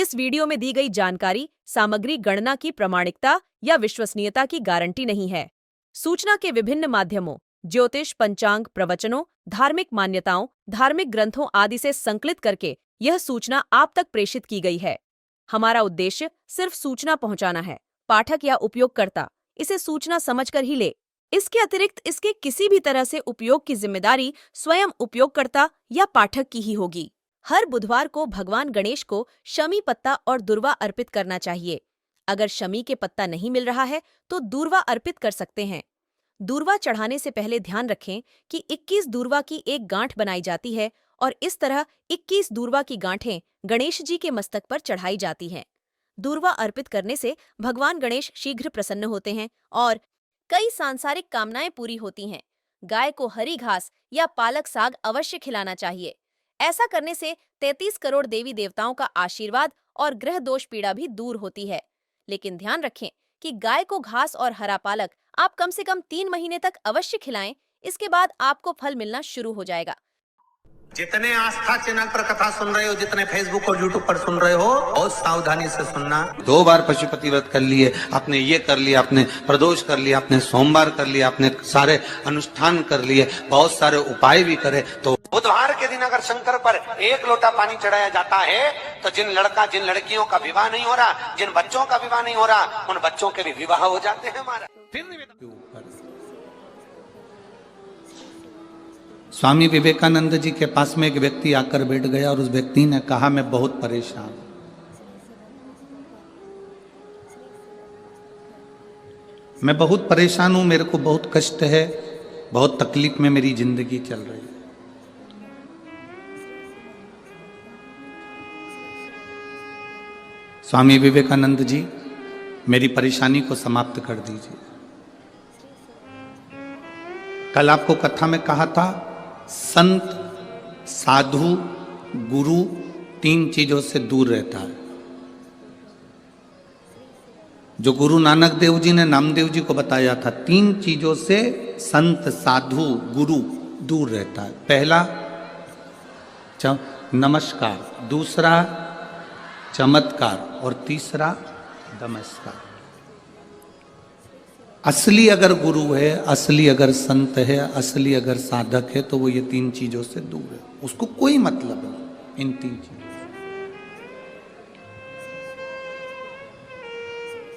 इस वीडियो में दी गई जानकारी सामग्री गणना की प्रामाणिकता या विश्वसनीयता की गारंटी नहीं है। सूचना के विभिन्न माध्यमों ज्योतिष, पंचांग, प्रवचनों, धार्मिक मान्यताओं, धार्मिक ग्रंथों आदि से संकलित करके यह सूचना आप तक प्रेषित की गई है। हमारा उद्देश्य सिर्फ सूचना पहुंचाना है। पाठक या उपयोगकर्ता इसे सूचना समझकर ही ले। इसके अतिरिक्त इसके किसी भी तरह से उपयोग की जिम्मेदारी स्वयं उपयोगकर्ता या पाठक की ही होगी। हर बुधवार को भगवान गणेश को शमी पत्ता और दूर्वा अर्पित करना चाहिए। अगर शमी के पत्ता नहीं मिल रहा है तो दूर्वा अर्पित कर सकते हैं। दूर्वा चढ़ाने से पहले ध्यान रखें कि 21 दूर्वा की एक गांठ बनाई जाती है और इस तरह 21 दूर्वा की गांठें गणेश जी के मस्तक पर चढ़ाई जाती हैं। दूर्वा अर्पित करने से भगवान गणेश शीघ्र प्रसन्न होते हैं और कई सांसारिक कामनाएं पूरी होती हैं। गाय को हरी घास या पालक साग अवश्य खिलाना चाहिए। ऐसा करने से 33 करोड़ देवी देवताओं का आशीर्वाद और ग्रह दोष पीड़ा भी दूर होती है। लेकिन ध्यान रखें कि गाय को घास और हरा पालक आप कम से कम 3 महीने तक अवश्य खिलाएं। इसके बाद आपको फल मिलना शुरू हो जाएगा। जितने आस्था चैनल पर कथा सुन रहे हो, जितने फेसबुक और यूट्यूब पर सुन रहे हो, बहुत सावधानी से सुनना। 2 बार पशुपति व्रत कर लिए, आपने ये कर लिया, आपने प्रदोष कर लिया, आपने सोमवार कर लिया, आपने सारे अनुष्ठान कर लिए, बहुत सारे उपाय भी करे, तो बुधवार के दिन अगर शंकर पर 1 लोटा पानी चढ़ाया जाता है तो जिन लड़कियों का विवाह नहीं हो रहा, जिन बच्चों का विवाह नहीं हो रहा, उन बच्चों के भी विवाह हो जाते हैं। हमारा स्वामी विवेकानंद जी के पास में एक व्यक्ति आकर बैठ गया और उस व्यक्ति ने कहा, मैं बहुत परेशान हूं, मैं बहुत परेशान हूं, मेरे को बहुत कष्ट है, बहुत तकलीफ में मेरी जिंदगी चल रही है। स्वामी विवेकानंद जी, मेरी परेशानी को समाप्त कर दीजिए। कल आपको कथा में कहा था, संत, साधु, गुरु 3 चीजों से दूर रहता है। जो गुरु नानक देव जी ने नामदेव जी को बताया था, 3 चीजों से संत, साधु, गुरु दूर रहता है। पहला नमस्कार, दूसरा चमत्कार और तीसरा नमस्कार। असली अगर गुरु है, असली अगर संत है, असली अगर साधक है, तो वो ये 3 चीजों से दूर है। उसको कोई मतलब नहीं इन 3 चीजों से।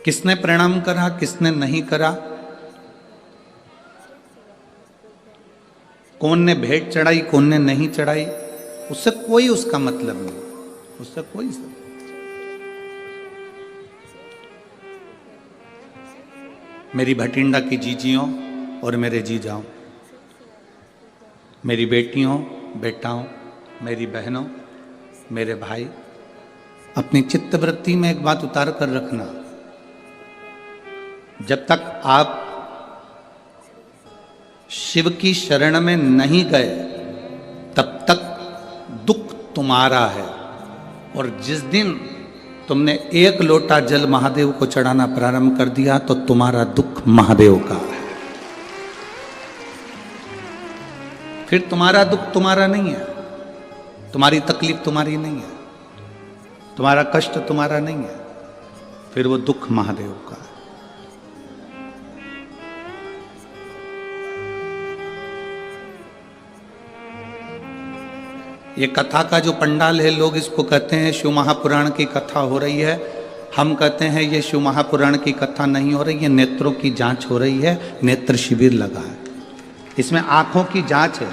किसने प्रणाम करा, किसने नहीं करा, कौन ने भेंट चढ़ाई, कौन ने नहीं चढ़ाई, उससे कोई उसका मतलब नहीं, उससे कोई सब। मेरी भटिंडा की जीजियों और मेरे जीजाओं, मेरी बेटियों, बेटाओं, मेरी बहनों, मेरे भाई, अपनी चित्तवृत्ति में एक बात उतार कर रखना, जब तक आप शिव की शरण में नहीं गए तब तक दुख तुम्हारा है, और जिस दिन तुमने 1 लोटा जल महादेव को चढ़ाना प्रारंभ कर दिया तो तुम्हारा दुख महादेव का है। फिर तुम्हारा दुख तुम्हारा नहीं है, तुम्हारी तकलीफ तुम्हारी नहीं है, तुम्हारा कष्ट तुम्हारा नहीं है, फिर वो दुख महादेव का है। ये कथा का जो पंडाल है, लोग इसको कहते हैं शिव महापुराण की कथा हो रही है। हम कहते हैं ये शिव महापुराण की कथा नहीं हो रही है, नेत्रों की जांच हो रही है, नेत्र शिविर लगा है, इसमें आंखों की जांच है।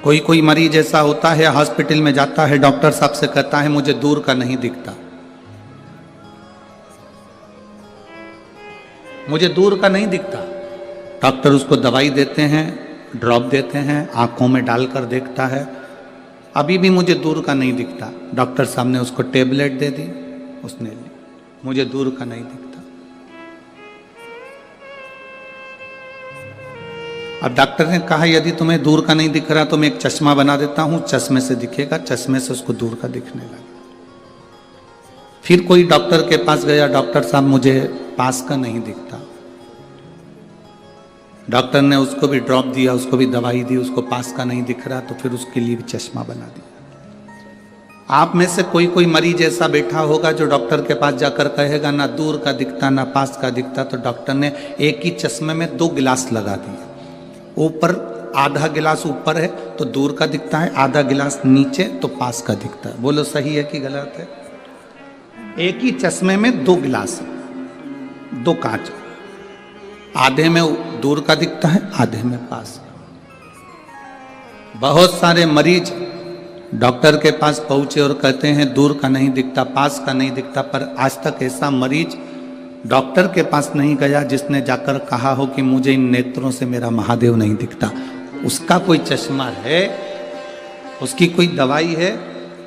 कोई कोई मरीज ऐसा होता है, हॉस्पिटल में जाता है, डॉक्टर साहब से कहता है मुझे दूर का नहीं दिखता, मुझे दूर का नहीं दिखता। डॉक्टर उसको दवाई देते हैं, ड्रॉप देते हैं, आंखों में डालकर देखता है, अभी भी मुझे दूर का नहीं दिखता। डॉक्टर साहब ने उसको टेबलेट दे दी, उसने ली, मुझे दूर का नहीं दिखता। अब डॉक्टर ने कहा यदि तुम्हें दूर का नहीं दिख रहा तो मैं एक चश्मा बना देता हूं, चश्मे से दिखेगा। चश्मे से उसको दूर का दिखने लगा। फिर कोई डॉक्टर के पास गया, डॉक्टर साहब मुझे पास का नहीं दिखता। डॉक्टर ने उसको भी ड्रॉप दिया, उसको भी दवाई दी, उसको पास का नहीं दिख रहा तो फिर उसके लिए भी चश्मा बना दिया। आप में से कोई कोई मरीज ऐसा बैठा होगा जो डॉक्टर के पास जाकर कहेगा ना दूर का दिखता ना पास का दिखता, तो डॉक्टर ने एक ही चश्मे में 2 गिलास लगा दिए। ऊपर आधा गिलास ऊपर है तो दूर का दिखता है, आधा गिलास नीचे तो पास का दिखता है। बोलो सही है कि गलत है? एक ही चश्मे में 2 गिलास है, 2 कांच, आधे में दूर का दिखता है, आधे में पास का। बहुत सारे मरीज डॉक्टर के पास पहुंचे और कहते हैं दूर का नहीं दिखता, पास का नहीं दिखता, पर आज तक ऐसा मरीज डॉक्टर के पास नहीं गया जिसने जाकर कहा हो कि मुझे इन नेत्रों से मेरा महादेव नहीं दिखता। उसका कोई चश्मा है, उसकी कोई दवाई है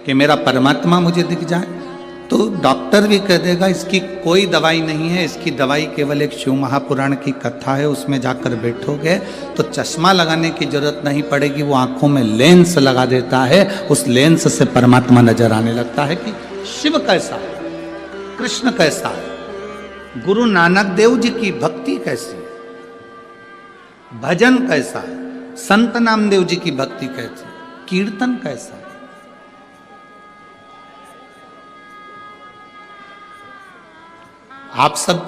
कि मेरा परमात्मा मुझे दिख जाए? तो डॉक्टर भी कह देगा इसकी कोई दवाई नहीं है, इसकी दवाई केवल एक शिव महापुराण की कथा है, उसमें जाकर बैठोगे तो चश्मा लगाने की जरूरत नहीं पड़ेगी। वो आंखों में लेंस लगा देता है, उस लेंस से परमात्मा नजर आने लगता है कि शिव कैसा है, कृष्ण कैसा है, गुरु नानक देव जी की भक्ति कैसी है, भजन कैसा है, संत नामदेव जी की भक्ति कैसी है, कीर्तन कैसा है। आप सब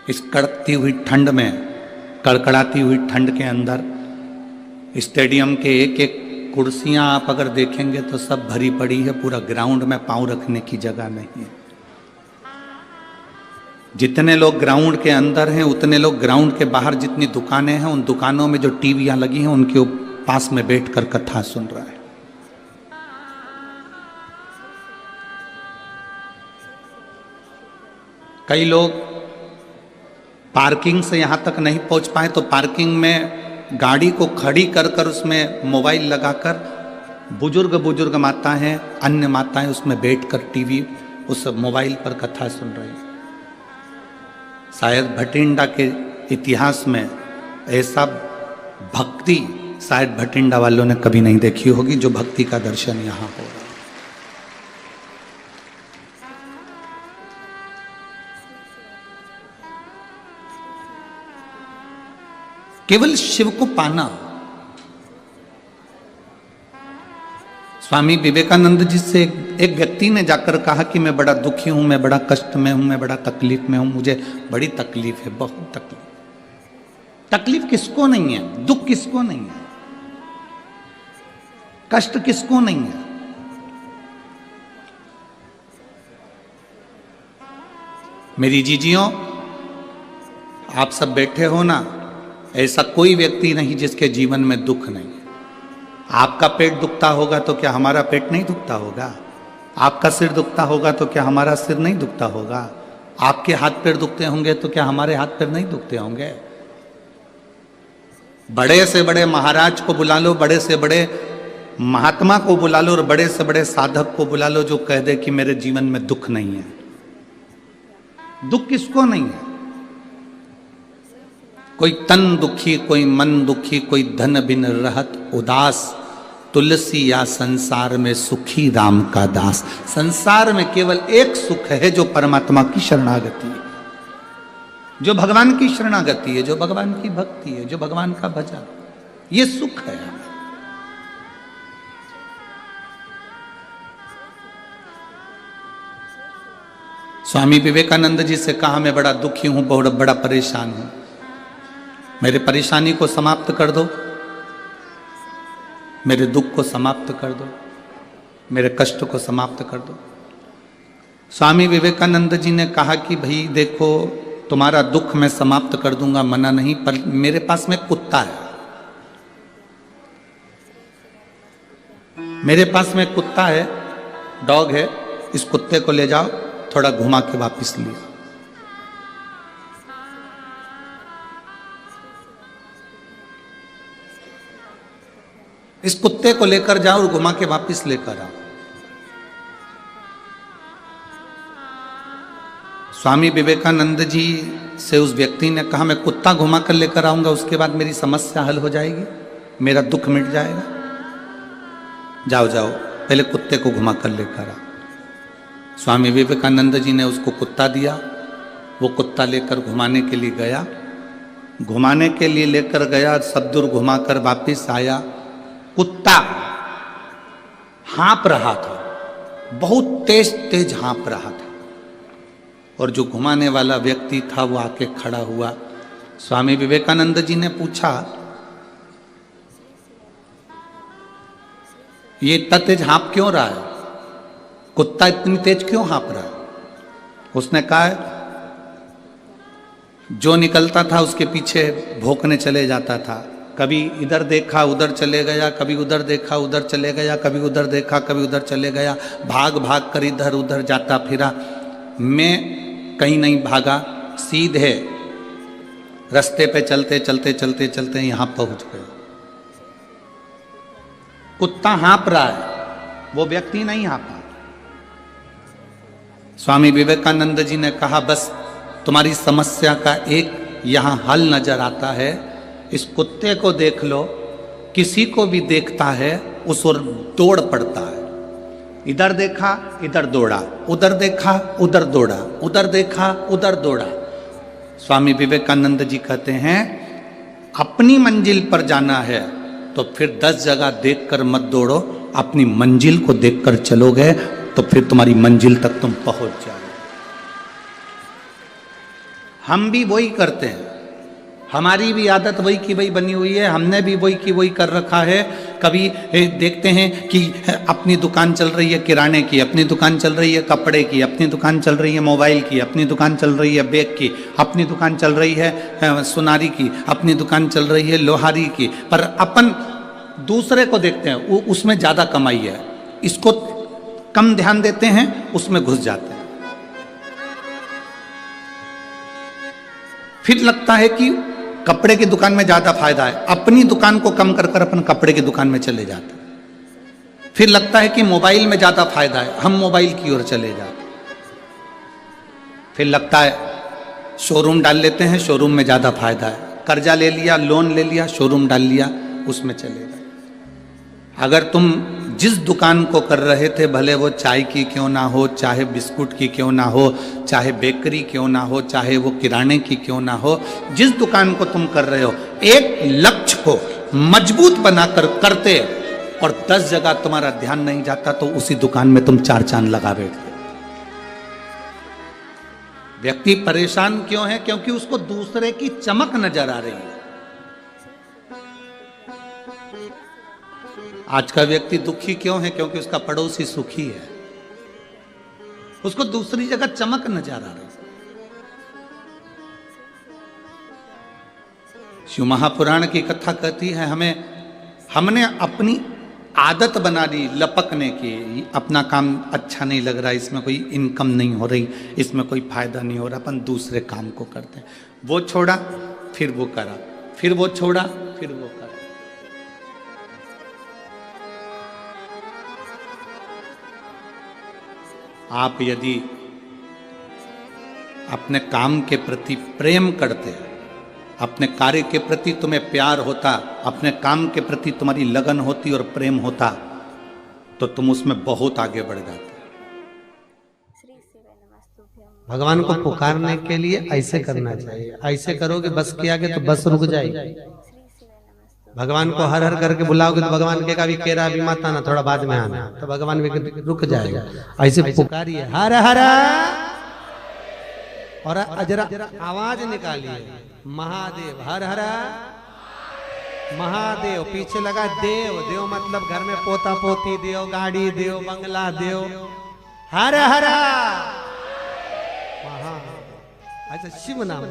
इस कड़कती हुई ठंड में, कड़कड़ाती हुई ठंड के अंदर स्टेडियम के एक एक कुर्सियां आप अगर देखेंगे तो सब भरी पड़ी है, पूरा ग्राउंड में पांव रखने की जगह नहीं है। जितने लोग ग्राउंड के अंदर हैं उतने लोग ग्राउंड के बाहर जितनी दुकानें हैं उन दुकानों में जो टीवियां लगी हैं उनके पास में बैठकर कथा सुन रहा है। कई लोग पार्किंग से यहां तक नहीं पहुंच पाए तो पार्किंग में गाड़ी को खड़ी कर कर उसमें मोबाइल लगाकर बुजुर्ग माताएं, अन्य माताएं उसमें बैठकर टीवी उस मोबाइल पर कथा सुन रही हैं। शायद भटिंडा के इतिहास में ऐसा भक्ति शायद भटिंडा वालों ने कभी नहीं देखी होगी जो भक्ति का दर्शन यहां हो रहा है। केवल शिव को पाना। स्वामी विवेकानंद जी से एक व्यक्ति ने जाकर कहा कि मैं बड़ा दुखी हूं, मैं बड़ा कष्ट में हूं, मैं बड़ा तकलीफ में हूं, मुझे बड़ी तकलीफ है, बहुत तकलीफ। तकलीफ किसको नहीं है? दुख किसको नहीं है? कष्ट किसको नहीं है? मेरी जीजियों, आप सब बैठे हो ना, ऐसा कोई व्यक्ति नहीं जिसके जीवन में दुख नहीं है। आपका पेट दुखता होगा तो क्या हमारा पेट नहीं दुखता होगा? आपका सिर दुखता होगा तो क्या हमारा सिर नहीं दुखता होगा? आपके हाथ पैर दुखते होंगे तो क्या हमारे हाथ पैर नहीं दुखते होंगे? बड़े से बड़े महाराज को बुला लो, बड़े से बड़े महात्मा को बुला लो और बड़े से बड़े साधक को बुला लो जो कह दे कि मेरे जीवन में दुख नहीं है। दुख किसको नहीं है? कोई तन दुखी, कोई मन दुखी, कोई धन बिन रहत उदास, तुलसी या संसार में सुखी राम का दास। संसार में केवल एक सुख है जो परमात्मा की शरणागति है, जो भगवान की शरणागति है, जो भगवान की भक्ति है, जो भगवान का भजन, ये सुख है। स्वामी विवेकानंद जी से कहा मैं बड़ा दुखी हूं, बहुत बड़ा परेशान हूं, मेरे परेशानी को समाप्त कर दो, मेरे दुख को समाप्त कर दो, मेरे कष्ट को समाप्त कर दो। स्वामी विवेकानंद जी ने कहा कि भाई देखो, तुम्हारा दुख मैं समाप्त कर दूंगा, मना नहीं, पर मेरे पास में कुत्ता है, मेरे पास में कुत्ता है, डॉग है, इस कुत्ते को ले जाओ, थोड़ा घुमा के वापस लिया। इस कुत्ते को लेकर जाओ और घुमा के वापस लेकर आओ। स्वामी विवेकानंद जी से उस व्यक्ति ने कहा मैं कुत्ता घुमा कर लेकर आऊंगा, उसके बाद मेरी समस्या हल हो जाएगी, मेरा दुख मिट जाएगा। जाओ जाओ, पहले कुत्ते को घुमा कर लेकर आओ। स्वामी विवेकानंद जी ने उसको कुत्ता दिया, वो कुत्ता लेकर घुमाने के लिए गया। घुमाने के लिए लेकर गया, सब दूर घुमाकर वापिस आया। कुत्ता हाँप रहा था, बहुत तेज तेज हाँप रहा था, और जो घुमाने वाला व्यक्ति था वो आके खड़ा हुआ। स्वामी विवेकानंद जी ने पूछा, ये इतना तेज हाँप क्यों रहा है, कुत्ता इतनी तेज क्यों हाँप रहा है? उसने कहा, जो निकलता था उसके पीछे भौंकने चले जाता था, कभी इधर देखा उधर चले गया, कभी उधर देखा उधर चले गया, कभी उधर देखा कभी उधर चले गया, भाग भाग कर इधर उधर जाता फिरा। मैं कहीं नहीं भागा, सीधे रास्ते पे चलते चलते चलते चलते यहां पहुंच गए। कुत्ता हाँप रहा है, वो व्यक्ति नहीं हाँपा। स्वामी विवेकानंद जी ने कहा, बस तुम्हारी समस्या का एक यहां हल नजर आता है। इस कुत्ते को देख लो, किसी को भी देखता है उस ओर दौड़ पड़ता है। इधर देखा इधर दौड़ा, उधर देखा उधर दौड़ा, उधर देखा उधर दौड़ा। स्वामी विवेकानंद जी कहते हैं, अपनी मंजिल पर जाना है तो फिर 10 जगह देखकर मत दौड़ो, अपनी मंजिल को देखकर चलोगे तो फिर तुम्हारी मंजिल तक तुम पहुंच जाओगे। हम भी वही करते हैं, हमारी भी आदत वही की वही बनी हुई है, हमने भी वही की वही कर रखा है। कभी देखते हैं कि अपनी दुकान चल रही है किराने की, अपनी दुकान चल रही है कपड़े की, अपनी दुकान चल रही है मोबाइल की, अपनी दुकान चल रही है बैग की, अपनी दुकान चल रही है सुनारी की, अपनी दुकान चल रही है लोहारी की, पर अपन दूसरे को देखते हैं वो उसमें ज़्यादा कमाई है, इसको कम ध्यान देते हैं, उसमें घुस जाते हैं। फिर लगता है कि कपड़े की दुकान में ज्यादा फायदा है, अपनी दुकान को कम कर कर अपन कपड़े की दुकान में चले जाते हैं। फिर लगता है कि मोबाइल में ज्यादा फायदा है, हम मोबाइल की ओर चले जाते हैं। फिर लगता है शोरूम डाल लेते हैं, शोरूम में ज्यादा फायदा है, कर्जा ले लिया लोन ले लिया, शोरूम डाल लिया, उसमें चले गए। अगर तुम जिस दुकान को कर रहे थे, भले वो चाय की क्यों ना हो, चाहे बिस्कुट की क्यों ना हो, चाहे बेकरी क्यों ना हो, चाहे वो किराने की क्यों ना हो, जिस दुकान को तुम कर रहे हो, एक लक्ष्य को मजबूत बनाकर करते और 10 जगह तुम्हारा ध्यान नहीं जाता तो उसी दुकान में तुम 4 चांद लगा बैठते। व्यक्ति परेशान क्यों है? क्योंकि उसको दूसरे की चमक नजर आ रही है। आज का व्यक्ति दुखी क्यों है? क्योंकि उसका पड़ोसी सुखी है, उसको दूसरी जगह चमक नजर आ रही है। शिव महापुराण की कथा कहती है, हमने अपनी आदत बना ली लपकने की, अपना काम अच्छा नहीं लग रहा, इसमें कोई इनकम नहीं हो रही, इसमें कोई फायदा नहीं हो रहा, अपन दूसरे काम को करते हैं। वो छोड़ा फिर वो करा, फिर वो छोड़ा फिर वो करा। आप यदि अपने काम के प्रति प्रेम करते हैं, अपने कार्य के प्रति तुम्हें प्यार होता, अपने काम के प्रति तुम्हारी लगन होती और प्रेम होता, तो तुम उसमें बहुत आगे बढ़ जाते। भगवान को पुकारने के लिए ऐसे करना चाहिए, ऐसे करोगे बस के आगे तो बस रुक जाएगी। भगवान को हर हर करके बुलाओगे तो भगवान के का भी केरा भी मत आना, थोड़ा बाद में आना, तो भगवान भी रुक जाएगा। ऐसे पुकारिए हर हर और जरा आवाज निकालिए, महादेव हर हर महादेव। पीछे लगा देव, देव मतलब घर में पोता पोती देव, गाड़ी देव, बंगला देव, हर हर महा। अच्छा शिव नाम।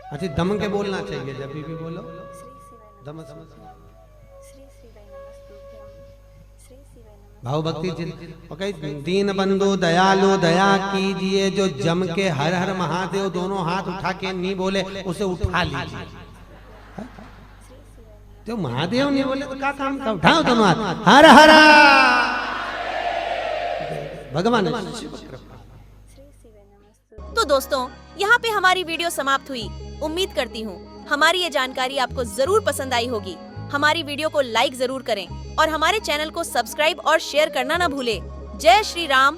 अच्छा दम के बोलना चाहिए, जब भी बोलो दम से। भाव भक्ति दीन बंधु दयालु दया कीजिए, जो जम के हर हर महादेव दोनों हाथ उठा के नहीं बोले उसे उठा लीजिए। तो महादेव नहीं बोले तो क्या काम का? उठाओ दोनों हाथ, हर हर भगवान। तो दोस्तों, यहाँ पे हमारी वीडियो समाप्त हुई। उम्मीद करती हूँ हमारी ये जानकारी आपको जरूर पसंद आई होगी। हमारी वीडियो को लाइक जरूर करें और हमारे चैनल को सब्सक्राइब और शेयर करना ना भूलें। जय श्री राम,